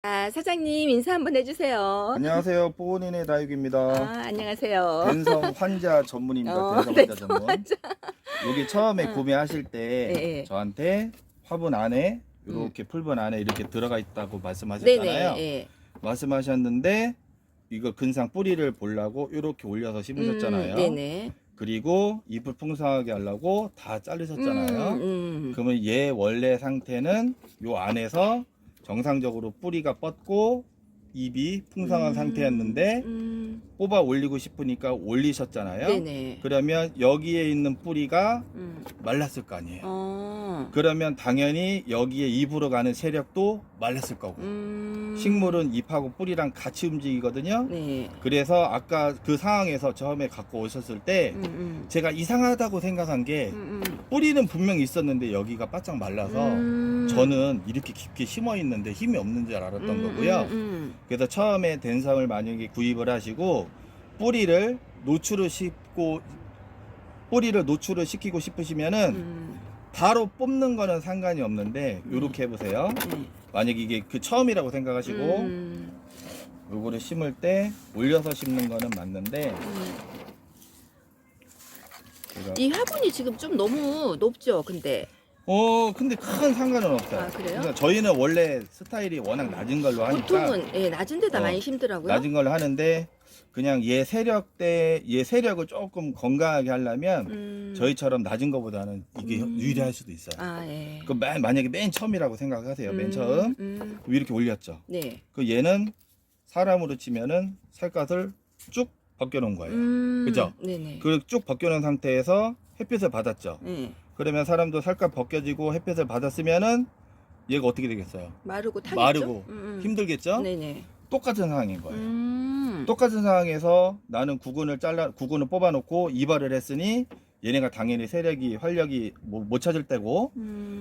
아, 사장님 인사 한번 해주세요. 안녕하세요. 뽀은인의 다육입니다. 아, 안녕하세요. 댄성 환자 전문입니다. 댄성 환자 전문. 여기 처음에 구매하실 때 네. 저한테 화분 안에 이렇게 풀분 안에 이렇게 들어가 있다고 말씀하셨잖아요. 네네. 말씀하셨는데 이거 근상 뿌리를 보려고 이렇게 올려서 심으셨잖아요. 네네. 그리고 잎을 풍성하게 하려고 다 자르셨잖아요. 그러면 얘 원래 상태는 요 안에서 정상적으로 뿌리가 뻗고 잎이 풍성한 상태였는데 뽑아 올리고 싶으니까 올리셨잖아요. 네네. 그러면 여기에 있는 뿌리가 말랐을 거 아니에요. 그러면 당연히 여기에 잎으로 가는 세력도 말랐을 거고 식물은 잎하고 뿌리랑 같이 움직이거든요. 네. 그래서 아까 그 상황에서 처음에 갖고 오셨을 때 제가 이상하다고 생각한 게 뿌리는 분명히 있었는데 여기가 바짝 말라서 저는 이렇게 깊게 심어 있는데 힘이 없는 줄 알았던 거고요. 그래서 처음에 댄성을 만약에 구입을 하시고 뿌리를 노출을 시키고 싶으시면은 바로 뽑는 거는 상관이 없는데 요렇게 해보세요. 만약 이게 그 처음이라고 생각하시고 요거를 심을 때 올려서 심는 거는 맞는데 이 화분이 지금 좀 너무 높죠, 근데. 근데 큰 상관은 없어요. 아, 그래요? 그러니까 저희는 원래 스타일이 워낙 낮은 걸로 하니까 보통은 낮은 데다 많이 심더라고요. 낮은 걸로 하는데 그냥 얘 세력을 조금 건강하게 하려면 저희처럼 낮은 것보다는 이게 유리할 수도 있어요. 아, 예. 그 만약에 맨 처음이라고 생각하세요. 맨 처음 이렇게 올렸죠. 네. 그 얘는 사람으로 치면은 살갗을 쭉 벗겨놓은 거예요. 그죠? 네네. 그 쭉 벗겨놓은 상태에서 햇빛을 받았죠. 네. 그러면 사람도 살갗 벗겨지고 햇빛을 받았으면은 얘가 어떻게 되겠어요? 마르고 타겠죠? 마르고 힘들겠죠? 네네. 똑같은 상황인 거예요. 똑같은 상황에서 나는 구근을 뽑아놓고 이발을 했으니 얘네가 당연히 세력이 활력이 못 찾을 때고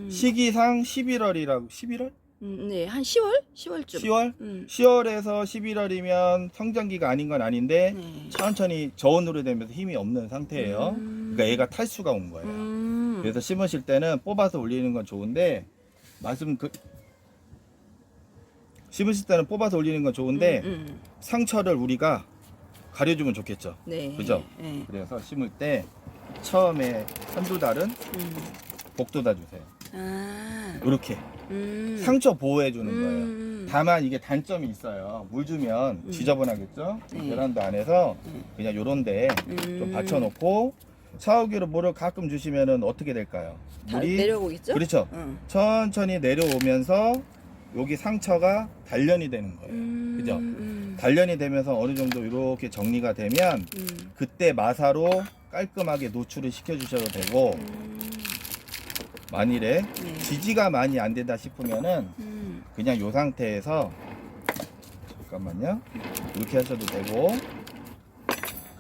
시기상 11월이라고 11월? 네, 한 10월? 10월쯤. 10월? 10월에서 11월이면 성장기가 아닌 건 아닌데 네. 천천히 저온으로 되면서 힘이 없는 상태예요. 그러니까 얘가 탈수가 온 거예요. 그래서 심으실 때는 뽑아서 올리는 건 좋은데 심으실 때는 뽑아서 올리는 건 좋은데 상처를 우리가 가려주면 좋겠죠. 네. 그죠? 네. 그래서 심을 때 처음에 한두 달은 복돋아 주세요. 아. 이렇게 상처 보호해 주는 거예요. 다만 이게 단점이 있어요. 물 주면 지저분하겠죠. 네. 베란다 안에서 그냥 요런데 좀 받쳐놓고 샤워기로 물을 가끔 주시면은 어떻게 될까요? 다 물이 내려오겠죠? 그렇죠. 천천히 내려오면서 여기 상처가 단련이 되는 거예요. 그죠? 단련이 되면서 어느 정도 이렇게 정리가 되면 그때 마사로 깔끔하게 노출을 시켜 주셔도 되고 만일에 네. 지지가 많이 안 된다 싶으면은 그냥 요 상태에서 잠깐만요. 이렇게 하셔도 되고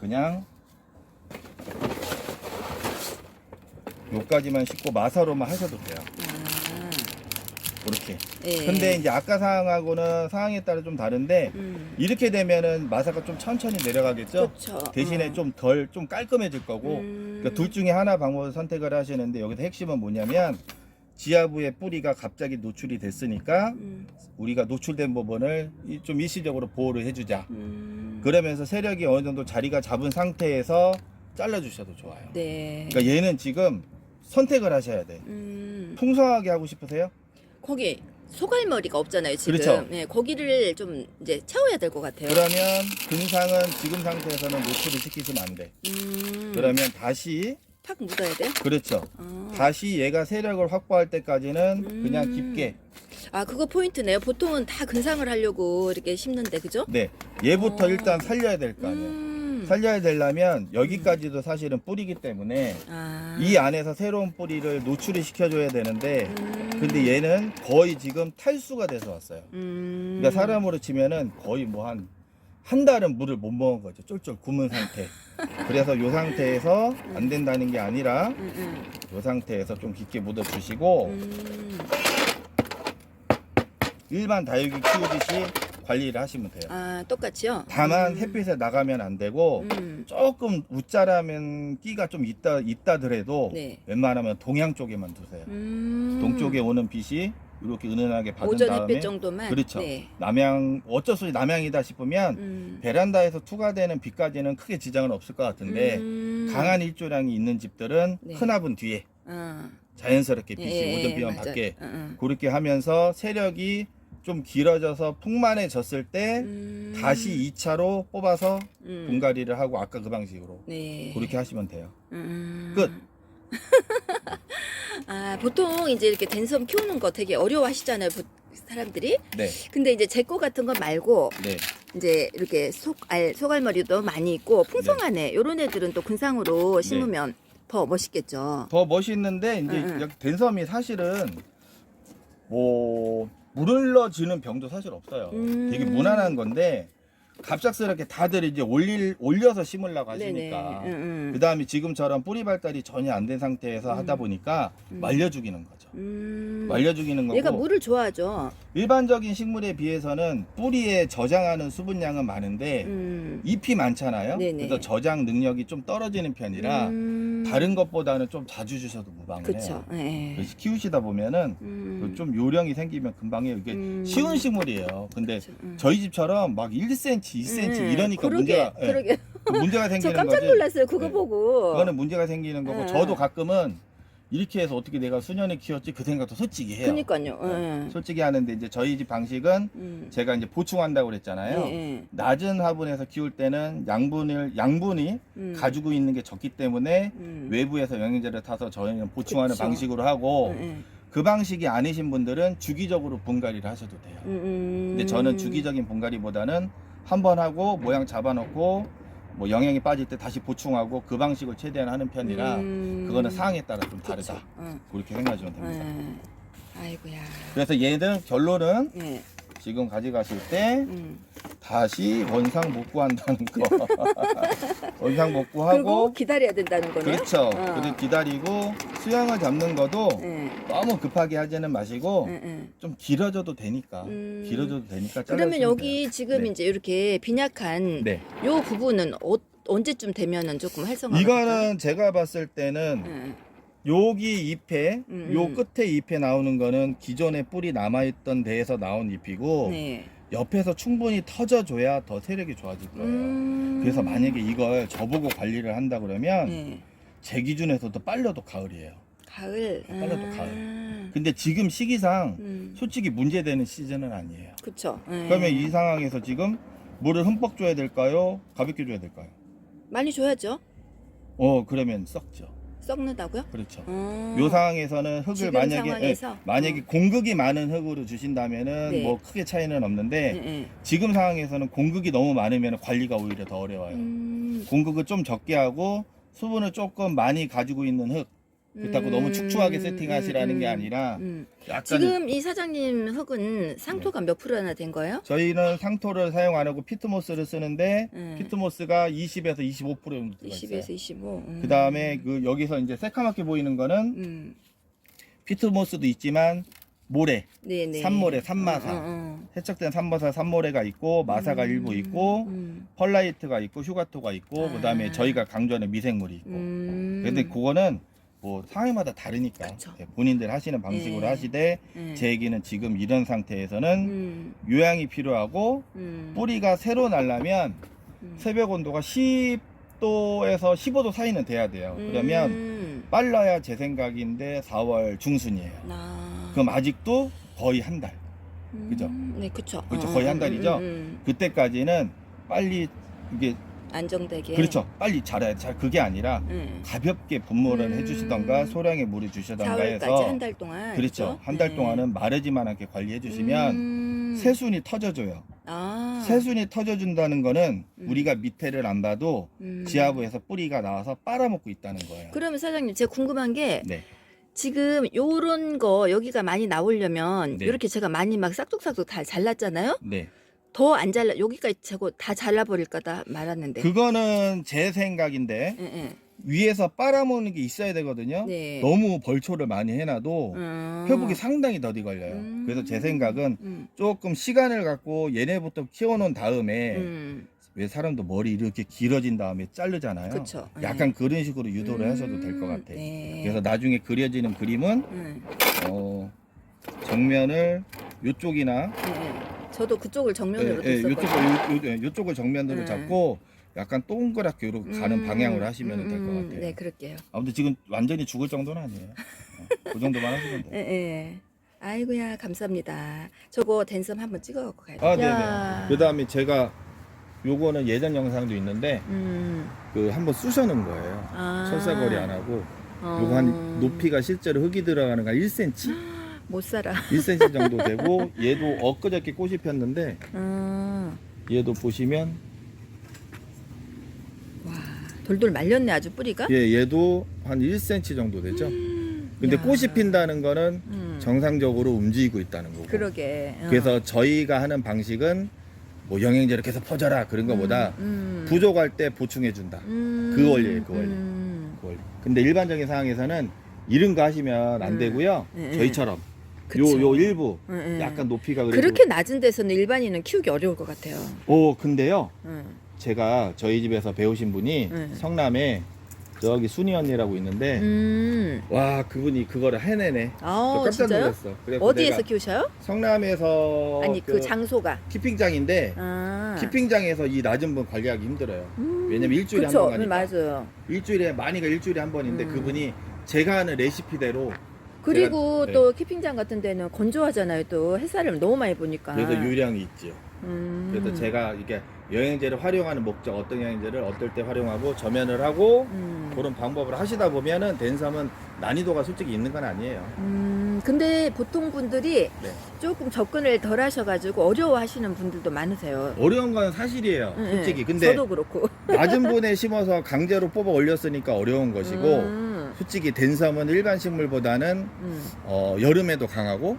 그냥 요까지만 씻고 마사로만 하셔도 돼요. 이렇게. 예. 근데 이제 아까 상황에 따라 좀 다른데 이렇게 되면은 마사가 좀 천천히 내려가겠죠. 그렇죠. 대신에 좀 깔끔해질 거고. 그러니까 둘 중에 하나 방법을 선택을 하시는데 여기서 핵심은 뭐냐면 지하부의 뿌리가 갑자기 노출이 됐으니까 우리가 노출된 부분을 좀 일시적으로 보호를 해주자. 그러면서 세력이 어느 정도 자리가 잡은 상태에서 잘라주셔도 좋아요. 네. 그러니까 얘는 지금 선택을 하셔야 돼. 풍성하게 하고 싶으세요? 거기 소갈머리가 없잖아요, 지금. 그렇죠. 네, 거기를 좀 이제 채워야 될 것 같아요. 그러면 근상은 지금 상태에서는 노출을 시키시면 안 돼. 그러면 다시 탁 묻어야 돼요? 그렇죠. 다시 얘가 세력을 확보할 때까지는 그냥 깊게. 아, 그거 포인트네요. 보통은 다 근상을 하려고 이렇게 심는데, 그죠? 네. 얘부터 일단 살려야 될 거 아니에요. 살려야 되려면 여기까지도 사실은 뿌리기 때문에 아. 이 안에서 새로운 뿌리를 노출을 시켜줘야 되는데 근데 얘는 거의 지금 탈수가 돼서 왔어요. 그러니까 사람으로 치면은 거의 뭐 한 달은 물을 못 먹은 거죠. 쫄쫄 굶은 상태. 그래서 이 상태에서 안 된다는 게 아니라 이 상태에서 좀 깊게 묻어 주시고 일반 다육이 키우듯이 관리를 하시면 돼요. 아, 똑같이요? 다만 햇빛에 나가면 안 되고 조금 웃자라면 끼가 좀 있다더라도 네. 웬만하면 동양 쪽에만 두세요. 동쪽에 오는 빛이 이렇게 은은하게 받은 오전 다음에 햇빛 정도만. 그렇죠. 네. 남양 어쩔 수 없이 남양이다 싶으면 베란다에서 투과되는 빛까지는 크게 지장은 없을 것 같은데 강한 일조량이 있는 집들은 네. 큰 화분 뒤에 자연스럽게 빛이 오전 비만 받게 그렇게 하면서 세력이 좀 길어져서 풍만해졌을 때 다시 2차로 뽑아서 분갈이를 하고 아까 그 방식으로 네. 그렇게 하시면 돼요. 끝. 아, 보통 이제 이렇게 댄섬 키우는 거 되게 어려워하시잖아요, 사람들이. 네. 근데 이제 제 거 같은 거 말고 네. 이제 이렇게 소갈머리도 많이 있고 풍성하네. 요런 애들은 또 근상으로 심으면 더 멋있겠죠. 더 멋있는데 이제 여기 댄섬이 사실은 뭐 물을러지는 병도 사실 없어요. 되게 무난한 건데 갑작스럽게 다들 이제 올려서 심으려고 하시니까 그 다음에 지금처럼 뿌리 발달이 전혀 안 된 상태에서 하다 보니까 말려 죽이는 거죠. 말려 죽이는 거고 얘가 물을 좋아하죠. 일반적인 식물에 비해서는 뿌리에 저장하는 수분량은 많은데 잎이 많잖아요. 네네. 그래서 저장 능력이 좀 떨어지는 편이라 다른 것보다는 좀 자주 주셔도 무방해요. 그렇죠. 네. 그래서 키우시다 보면은 좀 요령이 생기면 금방 해요. 이게 쉬운 식물이에요. 근데 저희 집처럼 막 1cm, 2cm 이러니까 문제가 그러게. 문제가 저 생기는 깜짝 거지. 놀랐어요. 그거 네. 보고. 그거는 문제가 생기는 거고 저도 가끔은 이렇게 해서 어떻게 내가 수년을 키웠지 그 생각도 솔직히 해요. 그러니까요. 솔직히 하는데 이제 저희 집 방식은 제가 이제 보충한다고 그랬잖아요. 낮은 화분에서 키울 때는 양분이 가지고 있는 게 적기 때문에 외부에서 영양제를 타서 저희는 보충하는 그쵸. 방식으로 하고 그 방식이 아니신 분들은 주기적으로 분갈이를 하셔도 돼요. 근데 저는 주기적인 분갈이보다는 한 번 하고 모양 잡아놓고 뭐 영양이 빠질 때 다시 보충하고 그 방식을 최대한 하는 편이라 그거는 상황에 따라 좀 다르다. 그렇게 생각하시면 됩니다. 아이고야. 그래서 얘는 결론은 네. 지금 가져가실 때 다시 원상 복구한다는 거. 원상 그리고 복구하고 기다려야 된다는 거네요. 그렇죠. 그리고 기다리고 수영을 잡는 것도 네. 너무 급하게 하지는 마시고 네. 좀 길어져도 되니까 길어져도 되니까 그러면 잘라주시면 여기 돼요. 지금 네. 이제 이렇게 빈약한 네. 요 부분은 언제쯤 되면은 조금 활성화가 이거는 제가 봤을 때는 될까요? 여기 잎에 요 끝에 잎에 나오는 거는 기존에 뿌리 남아있던 데에서 나온 잎이고 네. 옆에서 충분히 터져줘야 더 세력이 좋아질 거예요. 그래서 만약에 이걸 저보고 관리를 한다 그러면 네. 제 기준에서도 빨려도 가을이에요. 가을. 빨라도 가을. 근데 지금 시기상 솔직히 문제되는 시즌은 아니에요. 그렇죠. 그러면 이 상황에서 지금 물을 흠뻑 줘야 될까요? 가볍게 줘야 될까요? 많이 줘야죠. 그러면 썩죠. 썩는다고요? 그렇죠. 요 상황에서는 흙을 지금 만약에 상황에서? 만약에 공극이 많은 흙으로 주신다면은 네. 뭐 크게 차이는 없는데 네. 지금 상황에서는 공극이 너무 많으면 관리가 오히려 더 어려워요. 공극을 좀 적게 하고 수분을 조금 많이 가지고 있는 흙. 그렇다고 너무 축축하게 세팅하시라는 게 아니라 약간 지금 이 사장님 흙은 상토가 몇 프로나 된 거예요? 저희는 상토를 사용 안 하고 피트모스를 쓰는데 피트모스가 20에서 25% 정도 들어가 있어요. 20에서 25. 그 다음에 그 여기서 이제 새카맣게 보이는 거는 피트모스도 있지만 모래, 네네. 산모래, 산마사, 세척된 산마사, 산모래가 있고 마사가 일부 있고 펄라이트가 있고 휴가토가 있고 그 다음에 저희가 강조하는 미생물이 있고. 근데 그거는 뭐 상황마다 다르니까 그쵸. 본인들 하시는 방식으로 네. 하시되 제 얘기는 지금 이런 상태에서는 요양이 필요하고 뿌리가 새로 날려면 새벽 온도가 10도에서 15도 사이는 돼야 돼요. 그러면 빨라야 제 생각인데 4월 중순이에요. 그럼 아직도 거의 한 달. 그죠? 네, 그쵸. 그렇죠. 거의 한 달이죠. 그때까지는 빨리 이게 안정되게. 그렇죠. 빨리 자라야 그게 아니라 가볍게 분무를 해주시던가 소량의 물을 주시던가 4월까지 해서 한 달 동안. 그렇죠. 한 달 동안은 마르지만 않게 관리해 주시면 새순이 터져줘요. 새순이 터져준다는 거는 우리가 밑에를 안 봐도 지하부에서 뿌리가 나와서 빨아먹고 있다는 거예요. 그러면 사장님 제가 궁금한 게 네. 지금 요런 거 여기가 많이 나오려면 네. 이렇게 제가 많이 막 싹둑싹둑 다 잘랐잖아요. 네. 더 안 잘라 여기까지 제고 다 잘라버릴까다 말았는데. 그거는 제 생각인데 예. 위에서 빨아먹는 게 있어야 되거든요. 네. 너무 벌초를 많이 해놔도 회복이 상당히 더디 걸려요. 그래서 제 생각은 조금 시간을 갖고 얘네부터 키워놓은 다음에 왜 사람도 머리 이렇게 길어진 다음에 자르잖아요. 그쵸. 약간 그런 식으로 유도를 하셔도 될 것 같아요. 네. 그래서 나중에 그려지는 그림은 정면을 요쪽이나 네. 저도 그쪽을 정면으로 뒀었거든요. 요쪽을 정면으로 네. 잡고 약간 동그랗게 이렇게 가는 방향으로 하시면 될 것 같아요. 네, 그럴게요. 아무튼 지금 완전히 죽을 정도는 아니에요. 그 정도만 하시면 돼요. 예, 예. 아이고야, 감사합니다. 저거 댄섬 한번 찍어 갖고 가야 돼. 아, 야. 네네. 그 다음에 제가 요거는 예전 영상도 있는데 그 한번 쑤셔놓은 거예요. 아. 설사거리 안 하고 어. 요거 한 높이가 실제로 흙이 들어가는 거 1cm? 못 살아. 1cm 정도 되고 얘도 엊그저께 꽃이 폈는데 음. 얘도 보시면 와, 돌돌 말렸네 아주 뿌리가. 얘도 한 1cm 정도 되죠. 근데 야. 꽃이 핀다는 거는 정상적으로 움직이고 있다는 거고. 그러게. 그래서 저희가 하는 방식은 뭐 영양제를 계속 퍼져라 그런 거보다 부족할 때 보충해 준다. 그 원리예요, 그 원리. 그 원리. 근데 일반적인 상황에서는 이런 거 하시면 안 되고요. 네. 저희처럼 그쵸. 요 일부 네. 약간 높이가 그래도 그렇게 낮은 데서는 일반인은 키우기 어려울 것 같아요. 근데요. 응. 제가 저희 집에서 배우신 분이 네. 성남에 저기 순이 언니라고 있는데 와 그분이 그거를 해내네. 저 아, 깜짝 진짜요? 놀랐어. 그래서 어디에서 내가 키우셔요? 성남에서 아니 그 장소가. 키핑장인데 아. 키핑장에서 이 낮은 분 관리하기 힘들어요. 왜냐면 일주일에 그쵸. 한 번 가니까. 맞아요. 일주일에 한 번인데 그분이 제가 하는 레시피대로 그리고 제가- 또 키핑장 같은 데는 건조하잖아요. 또 햇살을 너무 많이 보니까. 그래서 요령이 있죠. 음. 그래서 제가 이게 영양제를 활용하는 목적 어떤 영양제를 어떨 때 활용하고 저면을 하고 그런 방법을 하시다 보면은 댄섬은 난이도가 솔직히 있는 건 아니에요. 근데 보통 분들이 네. 조금 접근을 덜 하셔가지고 어려워하시는 분들도 많으세요. 어려운 건 사실이에요. 응, 솔직히. 응. 근데 저도 그렇고. 낮은 분에 심어서 강제로 뽑아 올렸으니까 어려운 것이고 솔직히 댄섬은 일반 식물보다는 여름에도 강하고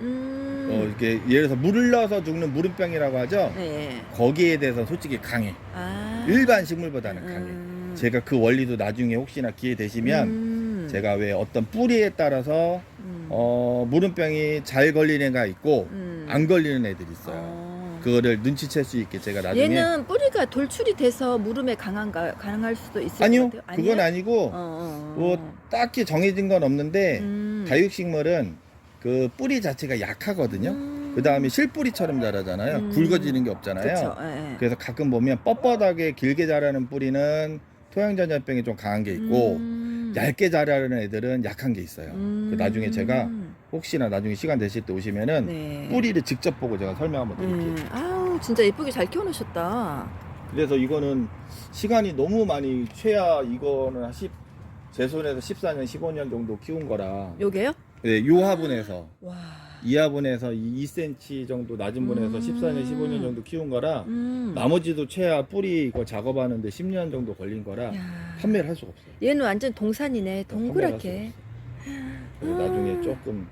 이렇게 예를 들어서 물을 넣어서 죽는 무름병이라고 하죠. 네. 거기에 대해서 솔직히 강해. 아. 일반 식물보다는 강해. 제가 그 원리도 나중에 혹시나 기회 되시면 제가 왜 어떤 뿌리에 따라서 무름병이 잘 걸리는 애가 있고 안 걸리는 애들이 있어요. 그거를 눈치챌 수 있게 제가 나중에 얘는 뿌리가 돌출이 돼서 무름에 강할 수도 있을 아니요, 것 같아요. 그건 아니고 뭐 딱히 정해진 건 없는데 다육식물은 그 뿌리 자체가 약하거든요. 그 다음에 실뿌리처럼 자라잖아요. 굵어지는 게 없잖아요. 그쵸. 예, 예. 그래서 가끔 보면 뻣뻣하게 길게 자라는 뿌리는 토양전염병이 좀 강한 게 있고 얇게 자라는 애들은 약한 게 있어요. 그 나중에 제가 혹시나 나중에 시간 되실 때 오시면은 네. 뿌리를 직접 보고 제가 설명 한번 드릴게요. 아우 진짜 예쁘게 잘 키워놓으셨다. 그래서 이거는 시간이 너무 많이 최하 이거는 제 손에서 14년 15년 정도 키운 거라 요게요? 네, 요 화분에서 와. 이 화분에서 2cm 정도 낮은 분에서 14년 15년 정도 키운 거라 나머지도 최하 뿌리 이거 작업하는데 10년 정도 걸린 거라 야. 판매를 할 수가 없어요. 얘는 완전 동산이네. 동그랗게. 그래서 나중에 조금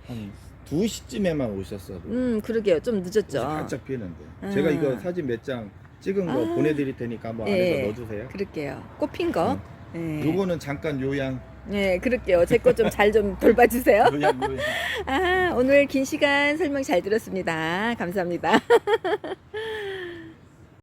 한 2시쯤에만 오셨어도 그러게요. 좀 늦었죠. 살짝 피는데 제가 이거 사진 몇 장 찍은 거 보내드릴 테니까 한번 예. 안에서 넣어주세요. 그럴게요. 꽃핀 거. 예. 요거는 잠깐 요양 네, 그럴게요. 제 거 좀 잘 좀 돌봐주세요. 요양 아, 오늘 긴 시간 설명 잘 들었습니다. 감사합니다.